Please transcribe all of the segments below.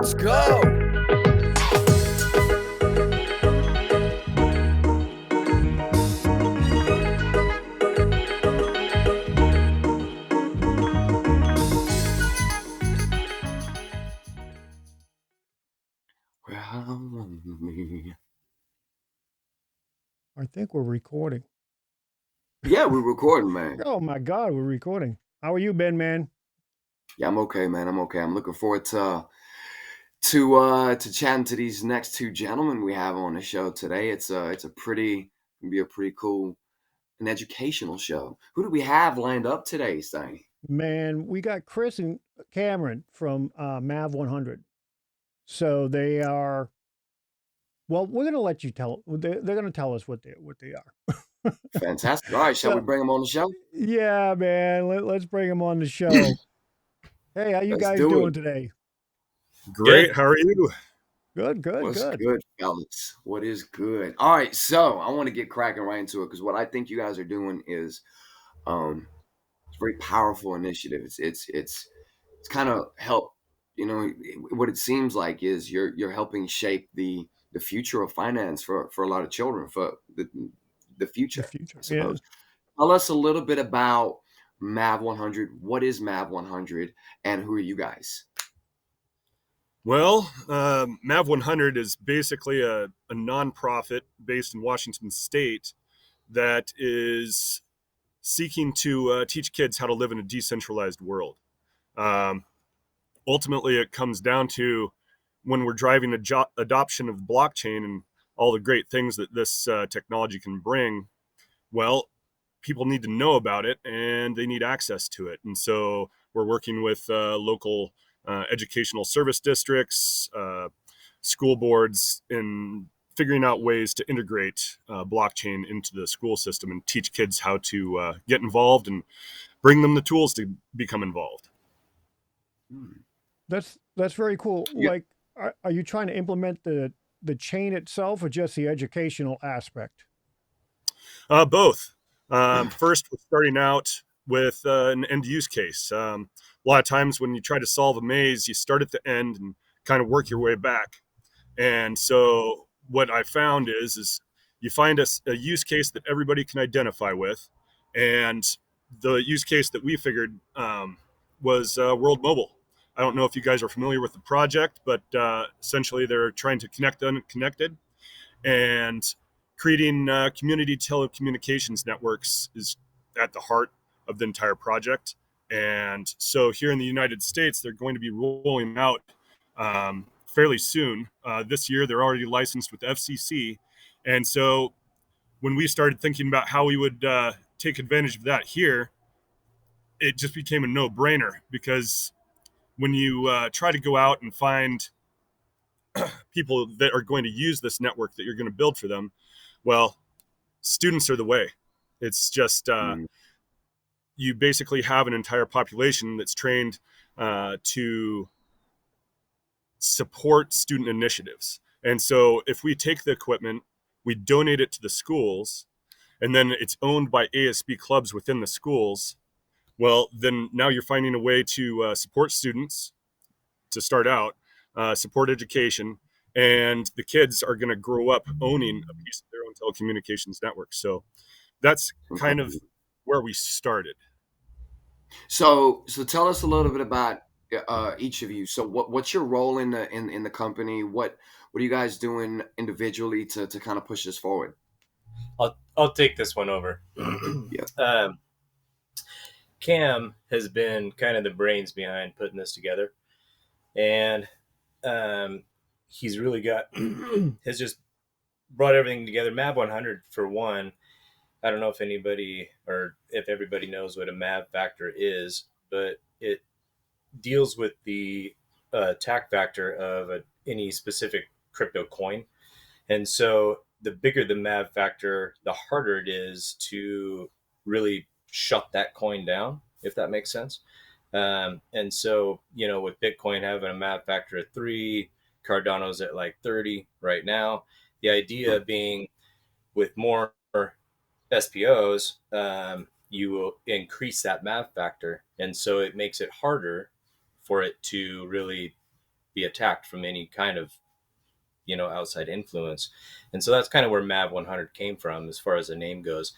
Let's go. I think we're recording. Yeah, we're recording, man. Oh my God, we're recording. How are you, Ben, man? Yeah, I'm okay, man. I'm okay. I'm looking forward to chatting to these next two gentlemen we have on the show today. It's gonna be a pretty cool and educational show. Who do we have lined up today, Stein? Man, we got Chris and Cameron from MAV100. So they are. Well, we're going to let you tell. They're going to tell us what they are. Fantastic. All right, shall we So, bring them on the show? yeah, man. Let's bring them on the show. Hey, how you Let's guys do doing it. today? Great. Good. How are you? Good, good, What's good. good, fellas? What is good? All right, so I want to get cracking right into it because what I think you guys are doing is it's a very powerful initiative. It's kind of help. You know, what it seems like is you're helping shape the future of finance for a lot of children for the The future, future. I Yeah. suppose. Tell us a little bit about MAV100. What is MAV100, and who are you guys? Well, MAV100 is basically a nonprofit based in Washington State that is seeking to teach kids how to live in a decentralized world. Um, Ultimately, it comes down to when we're driving adoption of blockchain and all the great things that this technology can bring. Well, people need to know about it and they need access to it. And so we're working with local educational service districts, school boards, in figuring out ways to integrate blockchain into the school system and teach kids how to get involved and bring them the tools to become involved. That's very cool. Yeah. Like, are you trying to implement the chain itself or just the educational aspect? Both. First, we're starting out with an end use case. A lot of times when you try to solve a maze, you start at the end and kind of work your way back. And so what I found is you find a use case that everybody can identify with. And the use case that we figured was World Mobile. I don't know if you guys are familiar with the project, but essentially they're trying to connect the unconnected, and creating community telecommunications networks is at the heart of the entire project. And so here in the United States, they're going to be rolling out fairly soon. This year, they're already licensed with FCC. And so when we started thinking about how we would take advantage of that here, it just became a no-brainer, because when you try to go out and find people that are going to use this network that you're going to build for them, well, students are the way. It's just you basically have an entire population that's trained to support student initiatives. And so if we take the equipment, we donate it to the schools, and then it's owned by ASB clubs within the schools, well, then now you're finding a way to support students to start out, support education, and the kids are going to grow up owning a piece of their own telecommunications network. So that's kind of where we started. So tell us a little bit about each of you. So what's your role in the company? What are you guys doing individually to kind of push this forward? I'll take this one over. Yeah. Cam has been kind of the brains behind putting this together, and he's really has just brought everything together. MAV100, for one, I don't know if anybody or if everybody knows what a MAV factor is, but it deals with the attack factor of any specific crypto coin. And so the bigger the MAV factor, the harder it is to really shut that coin down, if that makes sense. And so, with Bitcoin having a MAV factor of 3, Cardano's at like 30 right now. The idea being, with more SPOs, you will increase that MAV factor. And so it makes it harder for it to really be attacked from any kind of, outside influence. And so that's kind of where MAV100 came from as far as the name goes.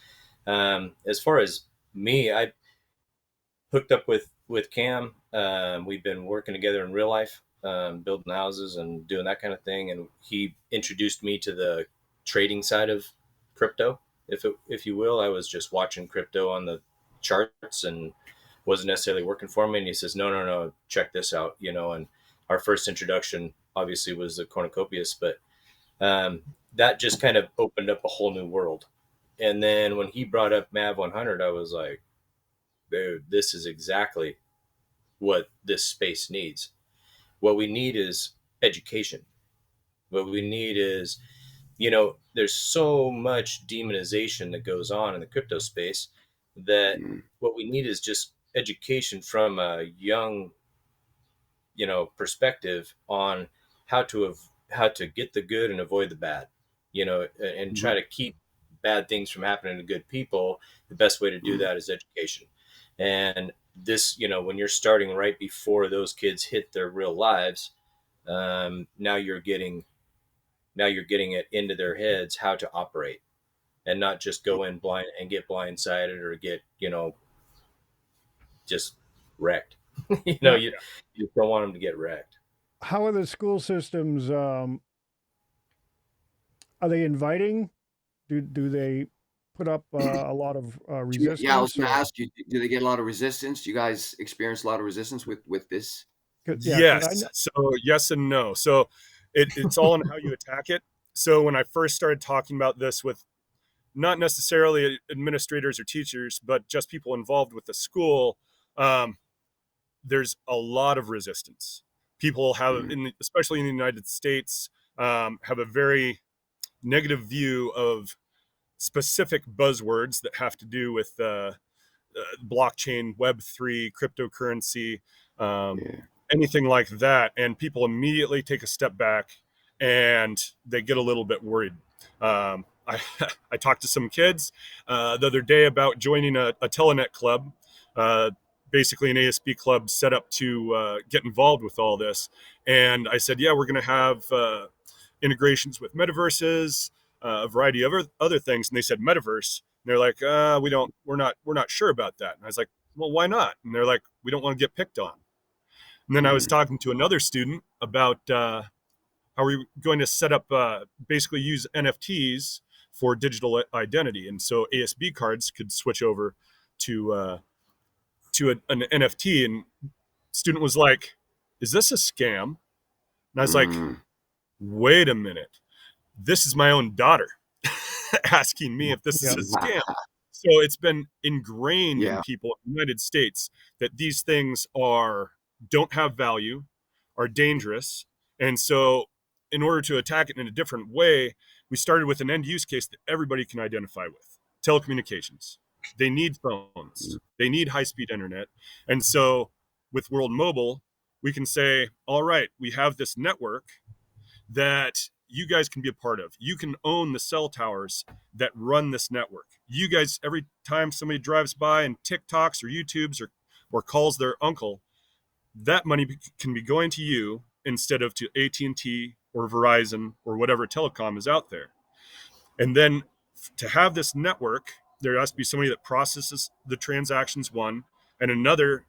As far as me, I hooked up with Cam. We've been working together in real life, building houses and doing that kind of thing. And he introduced me to the trading side of crypto, if you will. I was just watching crypto on the charts and wasn't necessarily working for me. And he says, no, check this out, and our first introduction obviously was the cornucopias, but that just kind of opened up a whole new world. And then when he brought up MAV100, I was like, dude, this is exactly what this space needs. What we need is education. What we need is, there's so much demonization that goes on in the crypto space that what we need is just education from a young, perspective on how to get the good and avoid the bad, and try to keep bad things from happening to good people. The best way to do that is education. And this, when you're starting right before those kids hit their real lives, now you're getting it into their heads how to operate, and not just go in blind and get blindsided or get, just wrecked. You just don't want them to get wrecked. How are the school systems? Are they inviting? Do they put up a lot of resistance? Yeah, I was going to ask you, do they get a lot of resistance? Do you guys experience a lot of resistance with this? Yes. So yes and no. So it's all on how you attack it. So when I first started talking about this with not necessarily administrators or teachers, but just people involved with the school, there's a lot of resistance. People have, especially in the United States, have a very negative view of specific buzzwords that have to do with blockchain, Web3, cryptocurrency, anything like that. And people immediately take a step back and they get a little bit worried. I talked to some kids the other day about joining a Telenet club, basically an ASB club set up to get involved with all this. And I said, yeah, we're going to have integrations with metaverses, a variety of other things. And they said metaverse. And they're like, we're not sure about that. And I was like, well, why not? And they're like, we don't want to get picked on. And then I was talking to another student about how we're going to set up, basically use NFTs for digital identity. And so ASB cards could switch over to an NFT. And student was like, is this a scam? And I was like, wait a minute. This is my own daughter asking me if this is a scam. So it's been ingrained in people in the United States that these things don't have value, are dangerous. And so in order to attack it in a different way, we started with an end use case that everybody can identify with: telecommunications. They need phones. They need high-speed internet. And so with World Mobile, we can say, all right, we have this network that you guys can be a part of. You can own the cell towers that run this network. You guys, every time somebody drives by and TikToks or YouTubes or calls their uncle, that money can be going to you instead of to AT&T or Verizon or whatever telecom is out there. And then to have this network, there has to be somebody that processes the transactions, one, and another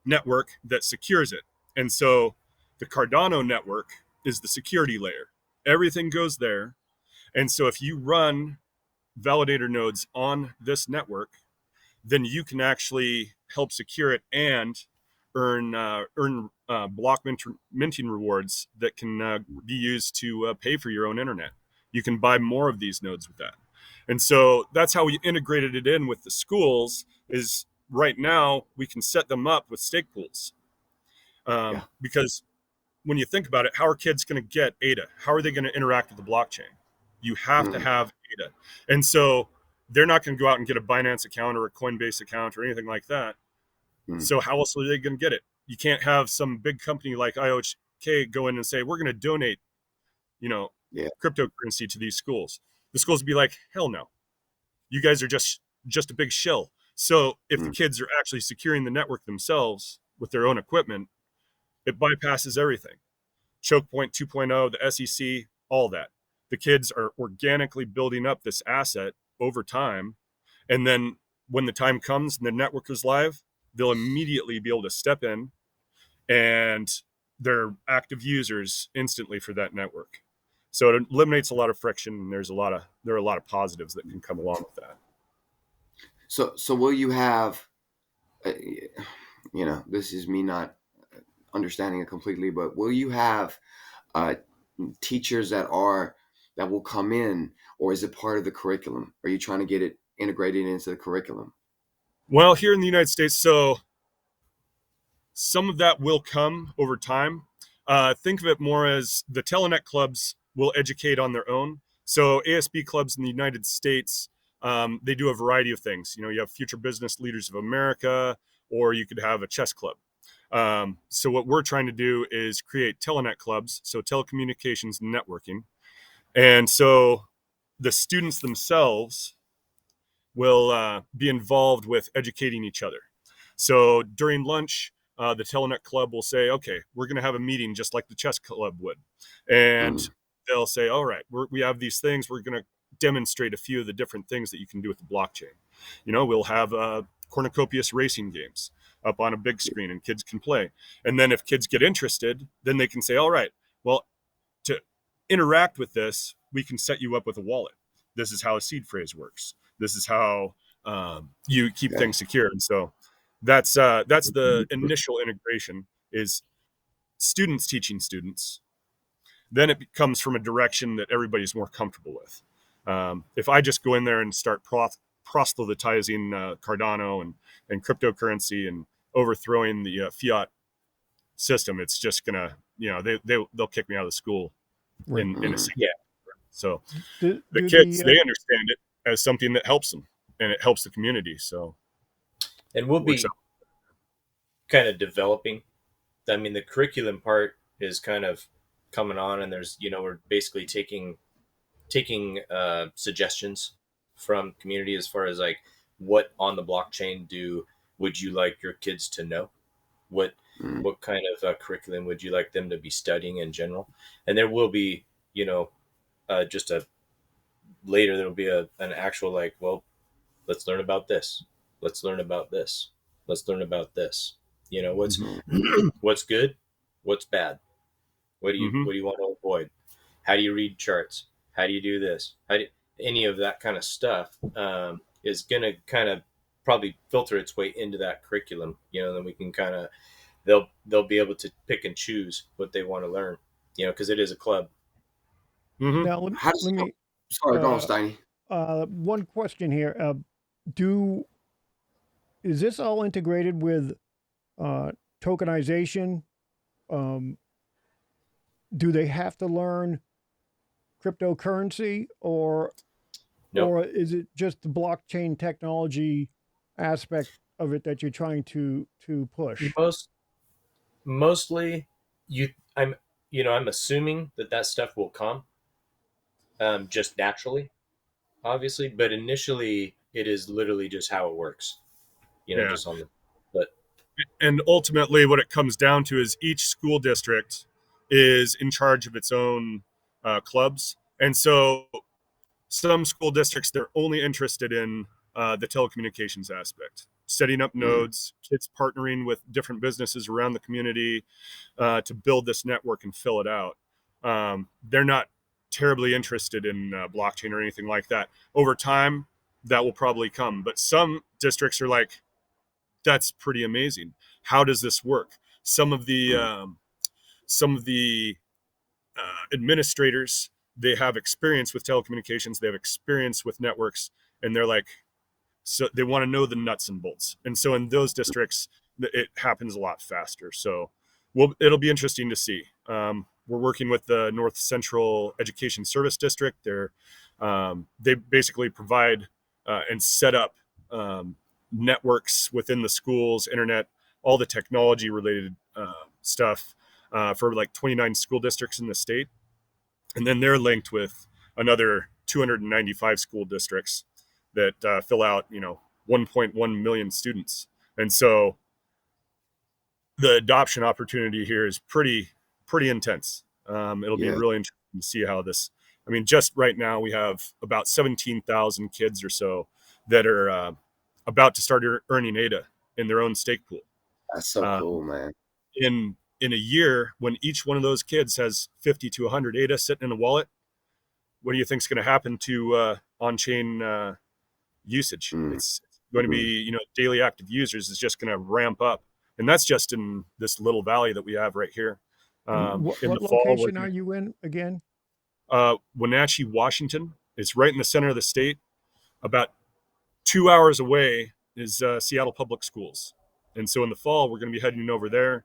network that secures it. And so the Cardano network is the security layer. Everything goes there. And so if you run validator nodes on this network, then you can actually help secure it and earn block minting rewards that can be used to pay for your own internet. You can buy more of these nodes with that. And so that's how we integrated it in with the schools. Is right now we can set them up with stake pools. Because when you think about it, how are kids going to get ADA? How are they going to interact with the blockchain? You have to have ADA. And so they're not going to go out and get a Binance account or a Coinbase account or anything like that. So how else are they going to get it? You can't have some big company like IOHK go in and say, we're going to donate, cryptocurrency to these schools. The schools would be like, hell no. You guys are just a big shill. So if the kids are actually securing the network themselves with their own equipment, it bypasses everything. Choke Point 2.0, the SEC, all that. The kids are organically building up this asset over time. And then when the time comes and the network is live, they'll immediately be able to step in, and they're active users instantly for that network. So it eliminates a lot of friction, and there are a lot of positives that can come along with that. So will you have, this is me not understanding it completely, but will you have teachers that will come in, or is it part of the curriculum? Are you trying to get it integrated into the curriculum? Well, here in the United States, so some of that will come over time. Think of it more as the Telenet clubs will educate on their own. So ASB clubs in the United States, they do a variety of things. You have Future Business Leaders of America, or you could have a chess club. So what we're trying to do is create Telenet clubs, so telecommunications networking. And so the students themselves will be involved with educating each other. So during lunch, the Telenet club will say, okay, we're going to have a meeting just like the chess club would. And they'll say, all right, we have these things. We're going to demonstrate a few of the different things that you can do with the blockchain. We'll have cornucopious racing games up on a big screen, and kids can play. And then if kids get interested, then they can say, all right, well, to interact with this, we can set you up with a wallet. This is how a seed phrase works. This is how you keep things secure. And so that's the initial integration, is students teaching students. Then it comes from a direction that everybody's more comfortable with. If I just go in there and start proselytizing Cardano and cryptocurrency and overthrowing the fiat system, it's just gonna, they'll kick me out of the school in a second. Yeah. So the kids, they understand it as something that helps them, and it helps the community. So, and we'll be kind of developing. I mean, the curriculum part is kind of coming on, and there's, we're basically taking suggestions from community as far as like, what on the blockchain would you like your kids to know? What kind of curriculum would you like them to be studying in general? And there will be, later there'll be an actual, like, well, let's learn about this. Let's learn about this. Let's learn about this. What's good? What's bad? What do you want to avoid? How do you read charts? How do you do this? Any of that kind of stuff is going to kind of probably filter its way into that curriculum. Then we can kind of, they'll be able to pick and choose what they want to learn, because it is a club. Now, let me sorry, go on, Steiny. One question here. Is this all integrated with tokenization? Do they have to learn cryptocurrency, or is it just the blockchain technology aspect of it that you're trying to push? Mostly, I'm assuming that stuff will come just naturally, obviously, but initially it is literally just how it works. Just on and ultimately what it comes down to is each school district is in charge of its own clubs. And so some school districts, they're only interested in the telecommunications aspect, setting up nodes, kids partnering with different businesses around the community to build this network and fill it out. They're not terribly interested in blockchain or anything like that. Over time, that will probably come. But some districts are like, that's pretty amazing. How does this work? Some of the administrators, they have experience with telecommunications, they have experience with networks, and they're like, so they want to know the nuts and bolts. And so in those districts, it happens a lot faster. So it'll be interesting to see. We're working with the North Central Education Service District. They basically provide and set up networks within the schools, internet, all the technology related stuff for like 29 school districts in the state. And then they're linked with another 295 school districts that fill out, 1.1 million students. And so the adoption opportunity here is pretty intense. It'll be Yeah, really interesting to see how this. I mean, just right now we have about 17,000 kids or so that are about to start earning ADA in their own stake pool. that's so Um, cool, man. in a year, when each one of those kids has 50 to 100 ADA sitting in a wallet, what do you think is going to happen to on-chain usage? Mm. It's going to be, daily active users is just going to ramp up, and that's just in this little valley that we have right here. And In what the fall, location are you in again? Wenatchee, Washington. It's right in the center of the state. About 2 hours away is Seattle Public Schools, and so in the fall we're going to be heading over there,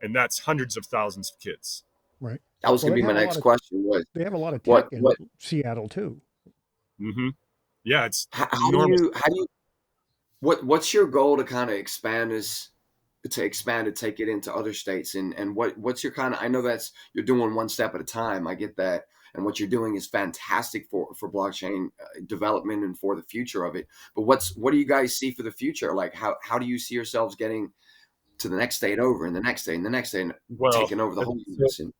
and that's hundreds of thousands of kids. Right. That was Well, going to be my next question. they have a lot of tech What in Seattle too. Mm-hmm. Yeah, it's how enormous. do you what's your goal to kind of expand this, to take it into other states, and what's your kind of, I know that's, you're doing one step at a time, I get that, and what you're doing is fantastic for blockchain development and for the future of it, but what do you guys see for the future? Like how do you see yourselves getting to the next state over, and the next state and the next state, and Well, taking over the whole US? And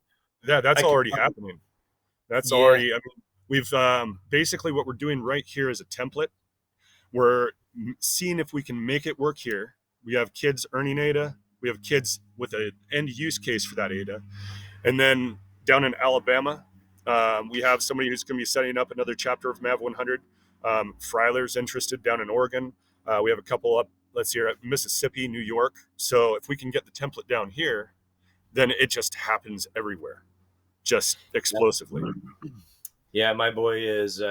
that's I can- already happening. That's Yeah. already. I mean, we've basically what we're doing right here is a template. We're seeing if we can make it work here. We have kids earning ADA. We have kids with an end use case for that ADA, and then down in Alabama, we have somebody who's going to be setting up another chapter of MAV100. Freiler's interested down in Oregon. We have a couple up, let's see, at Mississippi, New York. So if we can get the template down here, then it just happens everywhere, just explosively. Yeah, my boy is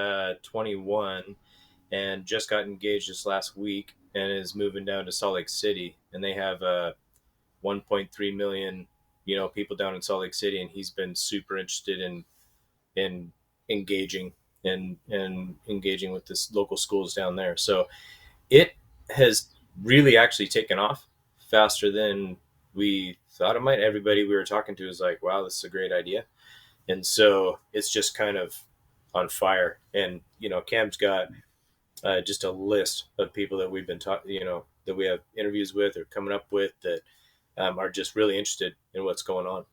21 and just got engaged this last week and is moving down to Salt Lake City, and they have 1.3 million people down in Salt Lake City, and he's been super interested in engaging and engaging with this local schools down there. So it has really actually taken off faster than we thought it might. Everybody we were talking to is like, wow, this is a great idea. And so it's just kind of on fire. And Cam's got just a list of people that we've been talking, that we have interviews with or coming up with that are just really interested in what's going on.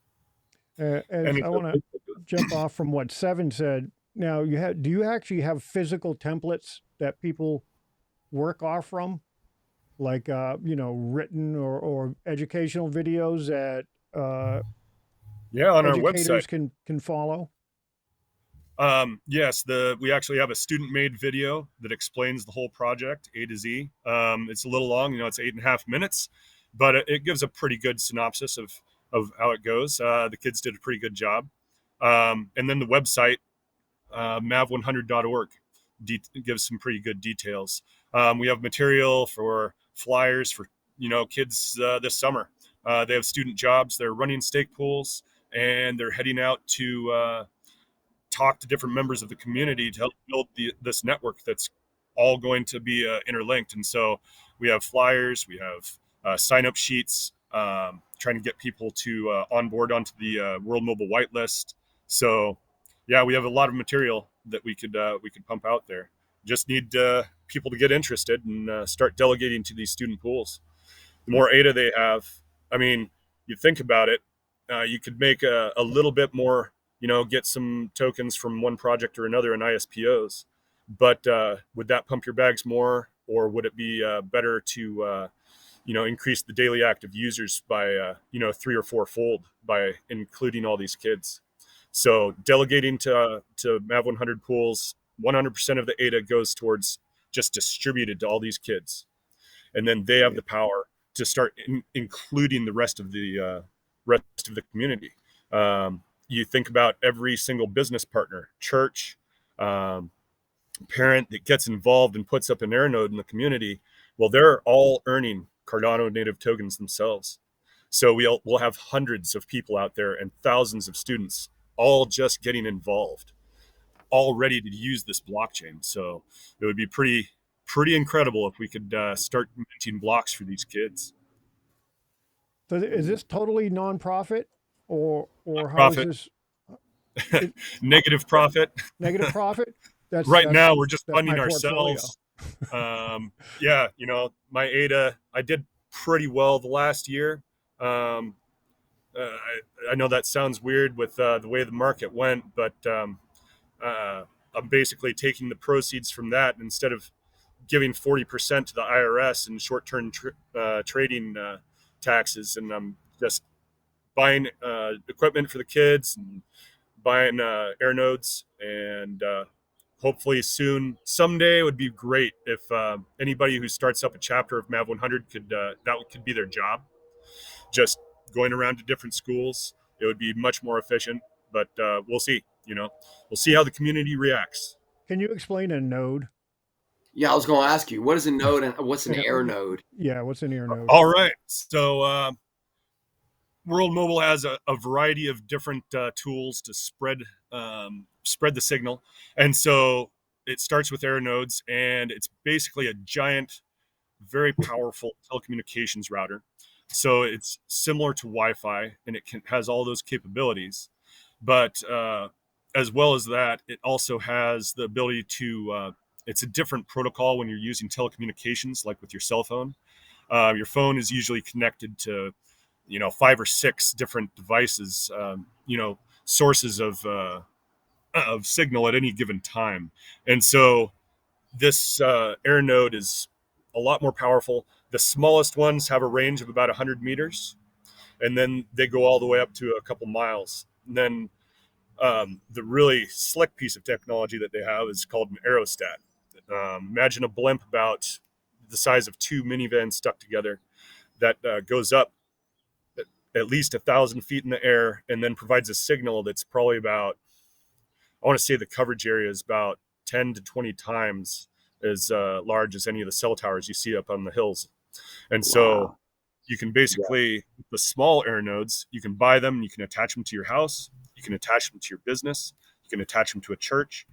As I want to jump off from what Se7en said. Now, do you actually have physical templates that people work off from, like written or educational videos that on our educators website can follow? Yes, we actually have a student-made video that explains the whole project A to Z. It's a little long, it's 8.5 minutes, but it gives a pretty good synopsis of how it goes. The kids did a pretty good job. And then the website, MAV100.org, gives some pretty good details. We have material for flyers for kids this summer. They have student jobs. They're running stake pools, and they're heading out to talk to different members of the community to help build this network that's all going to be interlinked. And so we have flyers, we have sign-up sheets, trying to get people to onboard onto the World Mobile Whitelist. So yeah, we have a lot of material that we could pump out there. Just need people to get interested and start delegating to these student pools. The more ADA they have, I mean, you think about it, you could make a little bit more, get some tokens from one project or another in ISPOs. But would that pump your bags more, or would it be better to, increase the daily active users by, 3 or 4 fold by including all these kids? So delegating to MAV100 pools, 100% of the ADA goes towards just distributed to all these kids. And then they have the power to start including the rest of the community. You think about every single business partner, church, parent that gets involved and puts up an Airinode in the community. Well, they're all earning Cardano native tokens themselves. So we'll have hundreds of people out there and thousands of students all just getting involved, all ready to use this blockchain. So it would be pretty incredible if we could start minting blocks for these kids. So is this totally nonprofit, or how Profit. is this? Negative profit. Negative profit? Right now we're just that's funding my ourselves. My ADA, I did pretty well the last year. I know that sounds weird with the way the market went, but I'm basically taking the proceeds from that, and instead of giving 40% to the IRS in short-term trading taxes, and I'm just buying equipment for the kids and buying air nodes, and hopefully someday it would be great if anybody who starts up a chapter of MAV100 could that could be their job, just going around to different schools. It would be much more efficient, but we'll see. We'll see how the community reacts. Can you explain a node? Yeah, I was going to ask you, what is a node and what's an air node? Yeah, what's an air node? All right, so World Mobile has a variety of different tools to spread the signal, and so it starts with air nodes, and it's basically a giant, very powerful telecommunications router. So it's similar to Wi-Fi, and it has all those capabilities. But as well as that, it also has the ability to. It's a different protocol when you're using telecommunications, like with your cell phone. Your phone is usually connected to, 5 or 6 different devices, sources of signal at any given time. And so this air node is a lot more powerful. The smallest ones have a range of about 100 meters, and then they go all the way up to a couple miles. And then the really slick piece of technology that they have is called an aerostat. Imagine a blimp about the size of 2 minivans stuck together that goes up at least 1,000 feet in the air, and then provides a signal that's probably about, I want to say the coverage area is about 10 to 20 times as large as any of the cell towers you see up on the hills. And so you can basically, the small air nodes, you can buy them, you can attach them to your house, you can attach them to your business, you can attach them to a church,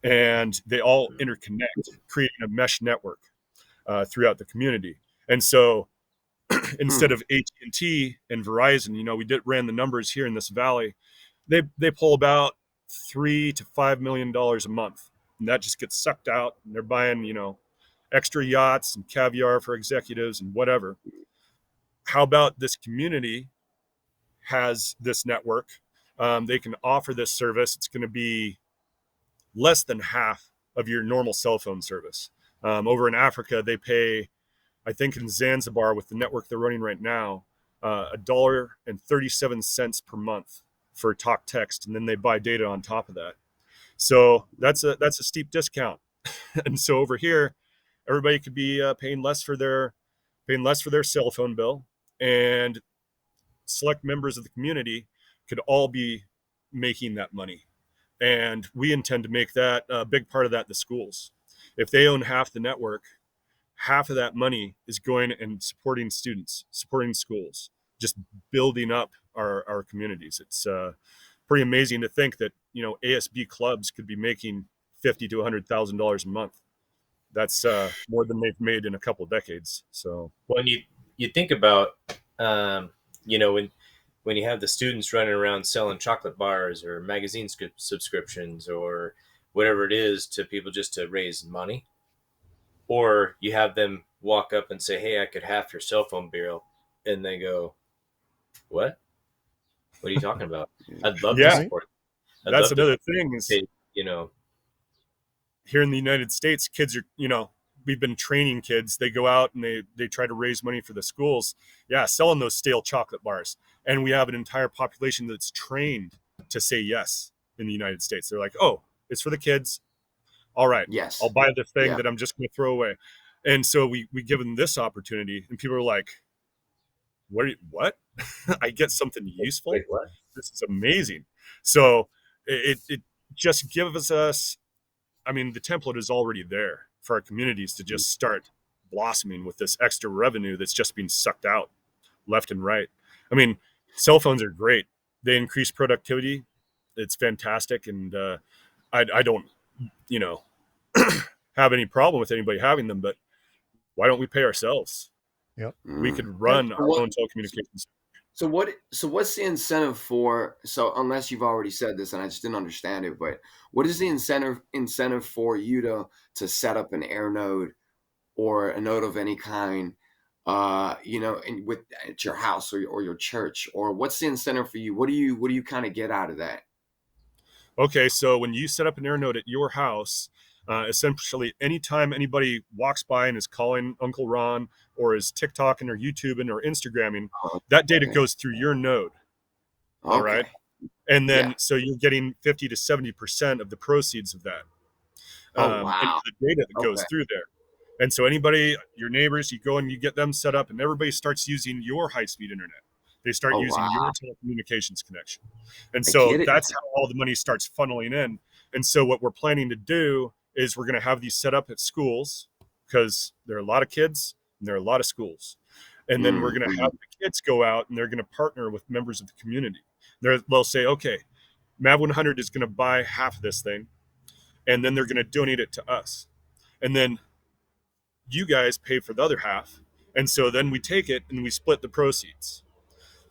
and they all interconnect, creating a mesh network throughout the community. And so instead of AT&T and Verizon, we ran the numbers here in this valley, they pull about $3 to $5 million a month, and that just gets sucked out, and they're buying extra yachts and caviar for executives and whatever. How about this community has this network? They can offer this service. It's going to be less than half of your normal cell phone service. Over in Africa, they pay, I think in Zanzibar, with the network they're running right now, $1.37 per month for talk text, and then they buy data on top of that. So that's a steep discount. And so over here, everybody could be paying less for their cell phone bill, and select members of the community could all be making that money. And we intend to make that a big part of that the schools. If they own half the network, half of that money is going and supporting students, supporting schools, just building up our communities. It's pretty amazing to think that ASB clubs could be making $50,000 to $100,000 a month. That's more than they've made in a couple of decades. So when you think about when you have the students running around selling chocolate bars or magazine subscriptions or whatever it is to people just to raise money, or you have them walk up and say, "Hey, I could half your cell phone bill," and they go, "What? What are you talking about?" I'd love to support. That's another thing is, here in the United States, kids are, we've been training kids. They go out and they try to raise money for the schools. Yeah, selling those stale chocolate bars. And we have an entire population that's trained to say yes in the United States. They're like, oh, it's for the kids. All right. Yes. I'll buy the thing that I'm just going to throw away. And so we give them this opportunity, and people are like, what? I get something useful? Wait, what? This is amazing. So it just gives us, the template is already there for our communities to just start blossoming with this extra revenue that's just being sucked out left and right. Cell phones are great. They increase productivity. It's fantastic. And I don't, have any problem with anybody having them, but why don't we pay ourselves? Yep. We could run our own telecommunications. So what's the incentive for? So unless you've already said this and I just didn't understand it, but what is the incentive for you to set up an air node or a node of any kind and with at your house or your church, or what's the incentive for you? What do you kind of get out of that? Okay, so when you set up an AirNode at your house, essentially anytime anybody walks by and is calling Uncle Ron or is TikToking or YouTubing or Instagramming, that data Okay. goes through your node. All right. Okay. And then, Yeah. so you're getting 50 to 70% of the proceeds of that. Oh, And wow. the data that goes Okay. through there. And so anybody, your neighbors, you go and you get them set up, and everybody starts using your high-speed internet. They start Oh, using wow. your telecommunications connection. And I so get it that's now. how all the money starts funneling in. And so what we're planning to do is we're going to have these set up at schools, because there are a lot of kids and there are a lot of schools. And then we're going to have Mhm. the kids go out and they're going to partner with members of the community. They'll say, okay, MAV100 is going to buy half of this thing, and then they're going to donate it to us. And then you guys pay for the other half. And so then we take it and we split the proceeds.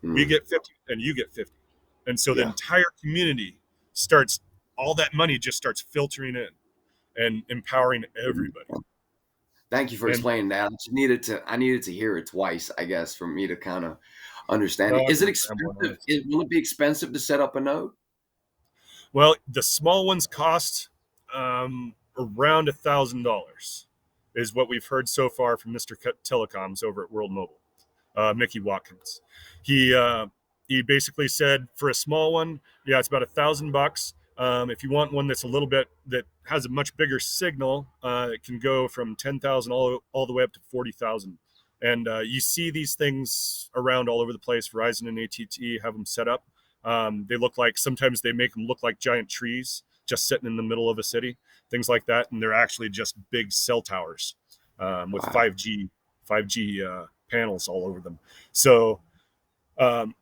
We Mm. get 50 and you get 50. And so the Yeah. entire community starts, all that money just starts filtering in and empowering everybody. Thank you for And explaining that. I needed to hear it twice, I guess, for me to kind of understand it. oh, Is it I'm one expensive? honest. Will it be expensive to set up a node? Well, the small ones cost around $1,000 is what we've heard so far from Mr. Telecoms over at World Mobile. Mickey Watkins. He basically said for a small one, yeah, it's about $1,000. If you want one that's a little bit that has a much bigger signal, it can go from 10,000 all the way up to 40,000. And you see these things around all over the place. Verizon and AT&T have them set up. They look like, sometimes they make them look like giant trees just sitting in the middle of a city, things like that. And they're actually just big cell towers with Wow. 5G panels all over them. So um,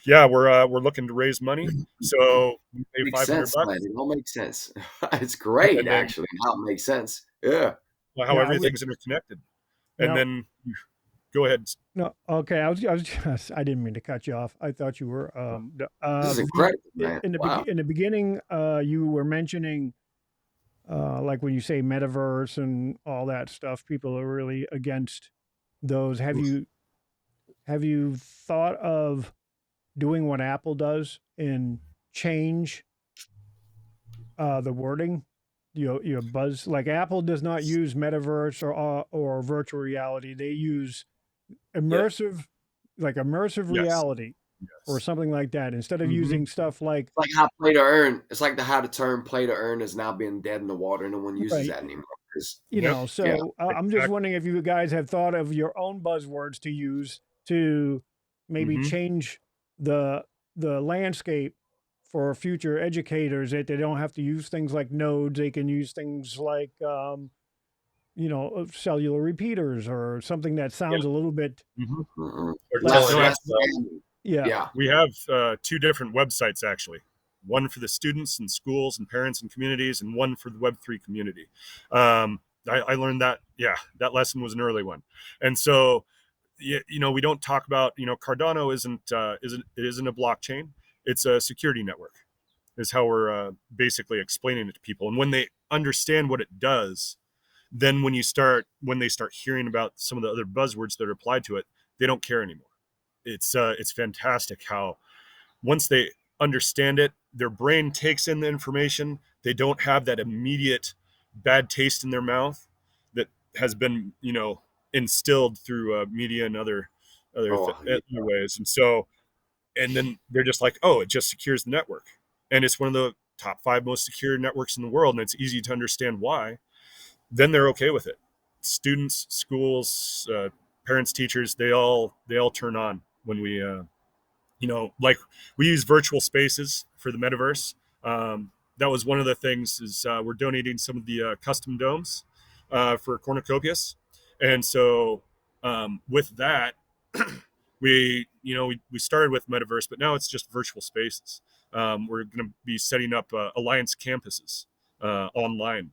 yeah, we're looking to raise money. So we pay Makes 500 sense, man. bucks, It all makes sense. It's great, and then actually, how it makes sense. Yeah. how Yeah, we, everything's interconnected. And now, then go ahead. no, okay. I was just, I didn't mean to cut you off. I thought you were, This is incredible, man. Wow. in the beginning, you were mentioning, like when you say metaverse and all that stuff, people are really against those. Have you thought of doing what Apple does and change the wording? Your buzz, like Apple does not use metaverse or virtual reality. They use Yeah. immersive Yes, reality or yes. something like that. Instead of Mm-hmm. using stuff like It's like how play to earn. It's like how the term play to earn is now being dead in the water. No one uses right, that anymore. 'Cause, Yep. yeah. So I'm just Exactly. wondering if you guys have thought of your own buzzwords to use to maybe Mm-hmm. change the landscape for future educators, that they don't have to use things like nodes. They can use things like cellular repeaters or something that Yeah. sounds a little bit Mm-hmm. Or less. Less, telling less. them, Yeah, Yeah. We have two different websites actually. One for the students and schools and parents and communities, and one for the Web3 community. I learned that, yeah, that lesson was an early one. And so, we don't talk about, Cardano isn't a blockchain. It's a security network, is how we're basically explaining it to people. And when they understand what it does, then when they start hearing about some of the other buzzwords that are applied to it, they don't care anymore. It's fantastic how once they understand it, their brain takes in the information. They don't have that immediate bad taste in their mouth that has been, instilled through media and Oh, yeah. other ways. And so, and then they're just like, oh, it just secures the network, and it's one of the top 5 most secure networks in the world, and it's easy to understand why. Then they're okay with it. Students, schools, parents, teachers, they all turn on when we like we use virtual spaces for the metaverse. That was one of the things is we're donating some of the custom domes for cornucopias. And so with that, we started with metaverse, but now it's just virtual spaces. We're going to be setting up alliance campuses online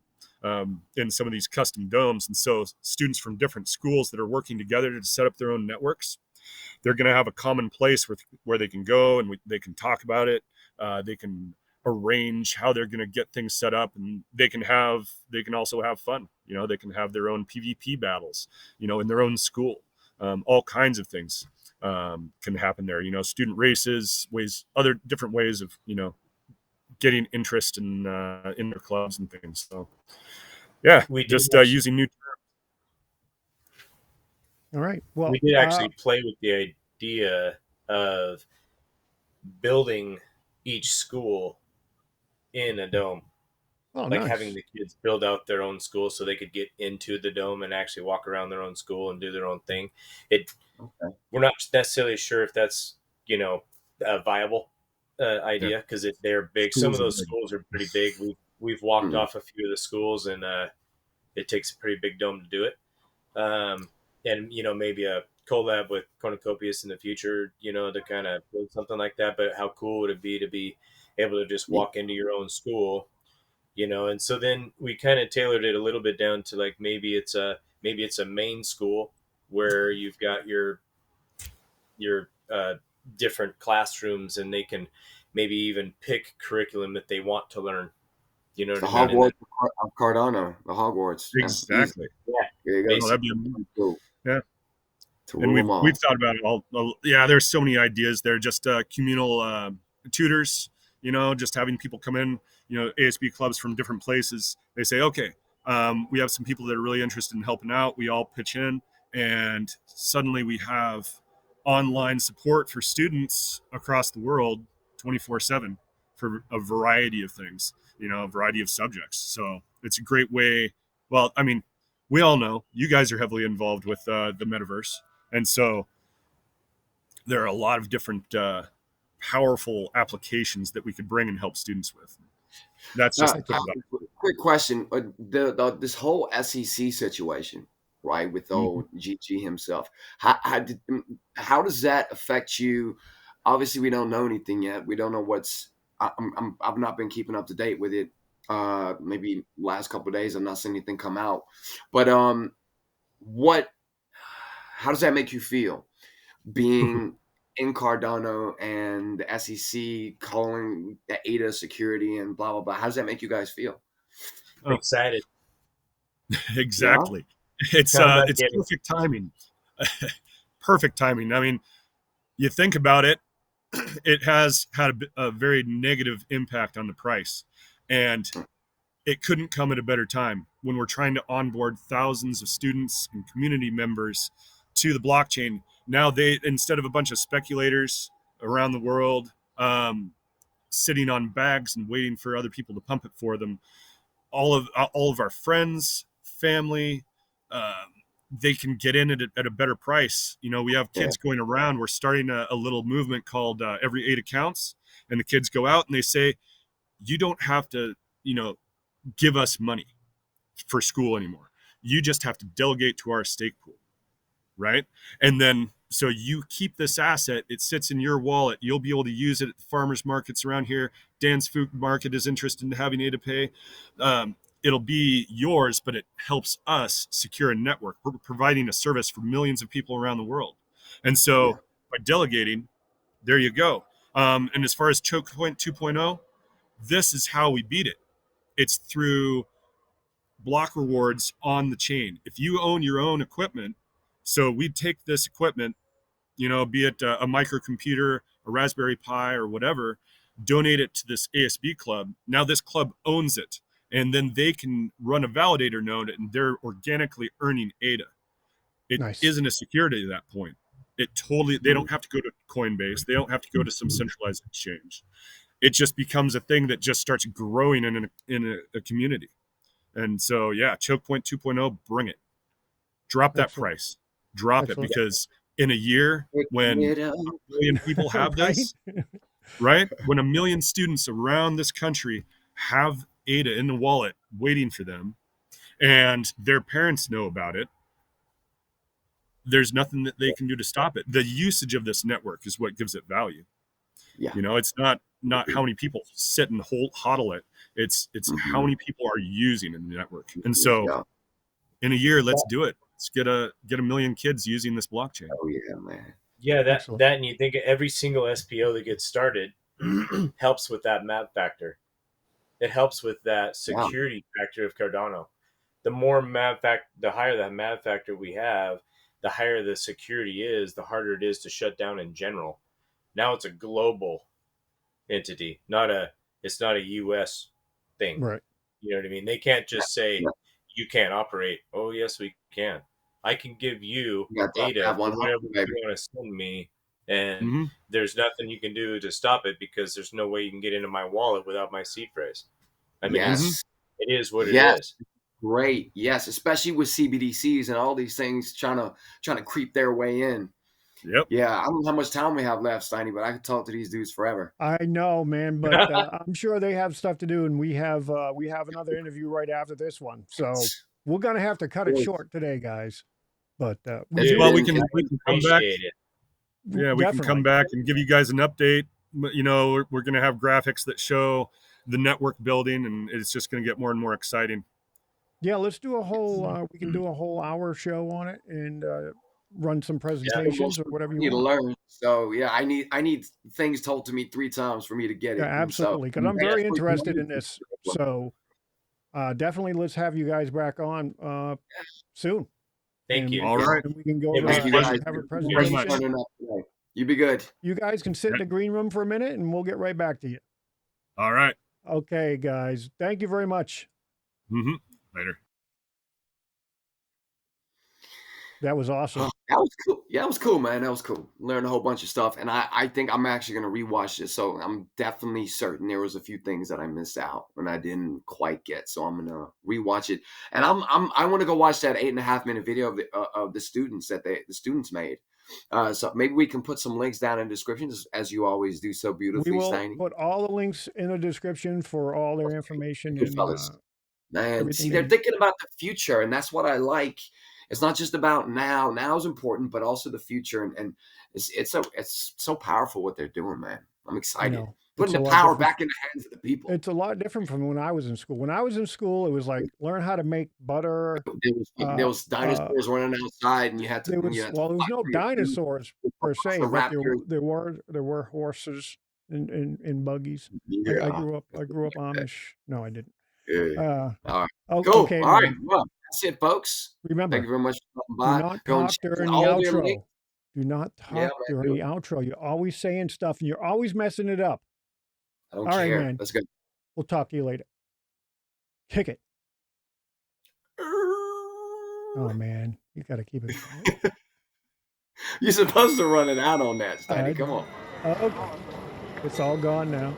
in some of these custom domes. And so students from different schools that are working together to set up their own networks, they're going to have a common place where they can go and they can talk about it. They can arrange how they're going to get things set up, and they can also have fun. They can have their own PvP battles, in their own school. All kinds of things can happen there. Student races, other different ways of getting interest in their clubs and things. So yeah, We did just actually, using new. All right. Well, we did actually play with the idea of building each school in a dome. oh, Like nice. having the kids build out their own school so they could get into the dome and actually walk around their own school and do their own thing. Okay. We're not necessarily sure if that's a viable idea because they're big. Some of those schools are pretty big. We've walked off a few of the schools and it takes a pretty big dome to do it. And maybe a collab with Cornucopias in the future, to kind of build something like that. But how cool would it be to be able to just walk into your own school? And so then we kind of tailored it a little bit down to like maybe it's a main school where you've got your different classrooms and they can maybe even pick curriculum that they want to learn. The Hogwarts of Cardano, the Hogwarts. Exactly. Yeah, there you go. That'd be amazing. Cool. Yeah. And we've thought about it all. Yeah, there's so many ideas there. Just communal tutors, just having people come in, ASB clubs from different places. They say, okay, we have some people that are really interested in helping out. We all pitch in, and suddenly we have online support for students across the world 24/7 for a variety of things, a variety of subjects. So it's a great way. Well, I mean, we all know you guys are heavily involved with the metaverse. And so there are a lot of different powerful applications that we could bring and help students with. That's just quick question. This whole SEC situation, right, with old GG himself, how does that affect you? Obviously, we don't know anything yet. We don't know I've not been keeping up to date with it. Maybe last couple of days, I've not seen anything come out. But how does that make you feel, being in Cardano and the SEC calling the ADA security and blah, blah, blah? How does that make you guys feel? Excited. Exactly. Yeah. It's perfect timing. Perfect timing. I mean, you think about it, it has had a very negative impact on the price. And it couldn't come at a better time when we're trying to onboard thousands of students and community members to the blockchain. Now instead of a bunch of speculators around the world sitting on bags and waiting for other people to pump it for them, all of our friends, family, they can get in at a better price. We have kids going around. We're starting a little movement called Every 8 Accounts, and the kids go out and they say, you don't have to, give us money for school anymore. You just have to delegate to our stake pool, right? And then so you keep this asset, it sits in your wallet. You'll be able to use it at the farmers markets around here. Dan's Food Market is interested in having ADA Pay. It'll be yours, but it helps us secure a network. We're providing a service for millions of people around the world. And so by delegating, there you go. And as far as Choke Point 2.0, this is how we beat it. It's through block rewards on the chain. If you own your own equipment, so we take this equipment, be it a microcomputer, a Raspberry Pi or whatever, donate it to this ASB club. Now this club owns it, and then they can run a validator node and they're organically earning ADA. It isn't a security at that point. They don't have to go to Coinbase. They don't have to go to some centralized exchange. It just becomes a thing that just starts growing in a community. And so, Choke Point 2.0, bring it. Drop that price. Drop it, because in a year when a million people have this, right? When a million students around this country have ADA in the wallet waiting for them, and their parents know about it, there's nothing that they can do to stop it. The usage of this network is what gives it value. Yeah. It's not how many people sit and hodl it. It's how many people are using in the network. And so in a year, let's do it. Let's get a million kids using this blockchain. Oh yeah, man. Yeah, that and you think every single SPO that gets started helps with that MAV factor. It helps with that security factor of Cardano. The more the higher that MAV factor we have, the higher the security is, the harder it is to shut down in general. Now it's a global entity, it's not a US thing. Right. You know what I mean? They can't just say you can't operate. Oh yes, we can. I can give you data for whatever you want to send me, and there's nothing you can do to stop it because there's no way you can get into my wallet without my seed phrase. I mean, it is what it is. Great. Yes, especially with CBDCs and all these things trying to creep their way in. Yep. Yeah, I don't know how much time we have left, Steiny, but I could talk to these dudes forever. I know, man, but I'm sure they have stuff to do, and we have another interview right after this one, so we're gonna have to cut it short today, guys. But we can come back. Yeah, we can come back and give you guys an update. You know, we're going to have graphics that show the network building, and it's just going to get more and more exciting. Yeah, let's do a whole. We can do a whole hour show on it and run some presentations or whatever you want. To learn. So yeah, I need things told to me 3 times for me to get it. Yeah, absolutely, because I'm very interested in this. So definitely, let's have you guys back on soon. Thank you. All right. And we can go have a presentation. You be good. You guys can sit in the green room for a minute, and we'll get right back to you. All right. Okay, guys. Thank you very much. Later. That was awesome. That was cool. Yeah, it was cool, man. That was cool. Learned a whole bunch of stuff. And I think I'm actually going to rewatch this. So I'm definitely certain there was a few things that I missed out and I didn't quite get. So I'm going to rewatch it. And I want to go watch that 8.5 minute video of the students that the students made. So maybe we can put some links down in the description as you always do so beautifully, We will Steiny. put all the links in the description for all their information. Good fellas. Man, see, they're thinking about the future, and that's what I like. It's not just about now. Now is important, but also the future, and it's so powerful what they're doing, man. I'm excited. Putting the power back in the hands of the people. It's a lot different from when I was in school. When I was in school, it was like learn how to make butter. There was dinosaurs running outside, and you had to. There was no dinosaurs per se, but there were horses and buggies. Yeah. I grew up Amish. No, I didn't. All right. Cool. Okay, all right. Well, that's it, folks. Remember, thank you very much for coming by. Do not talk during the outro. Do not talk during the outro. You're always saying stuff, and you're always messing it up. I don't care. Right, man. Let's go. We'll talk to you later. Kick it. Oh, man. You got to keep it going. You're supposed to run it out on that, Steiny. Come on. Okay. It's all gone now.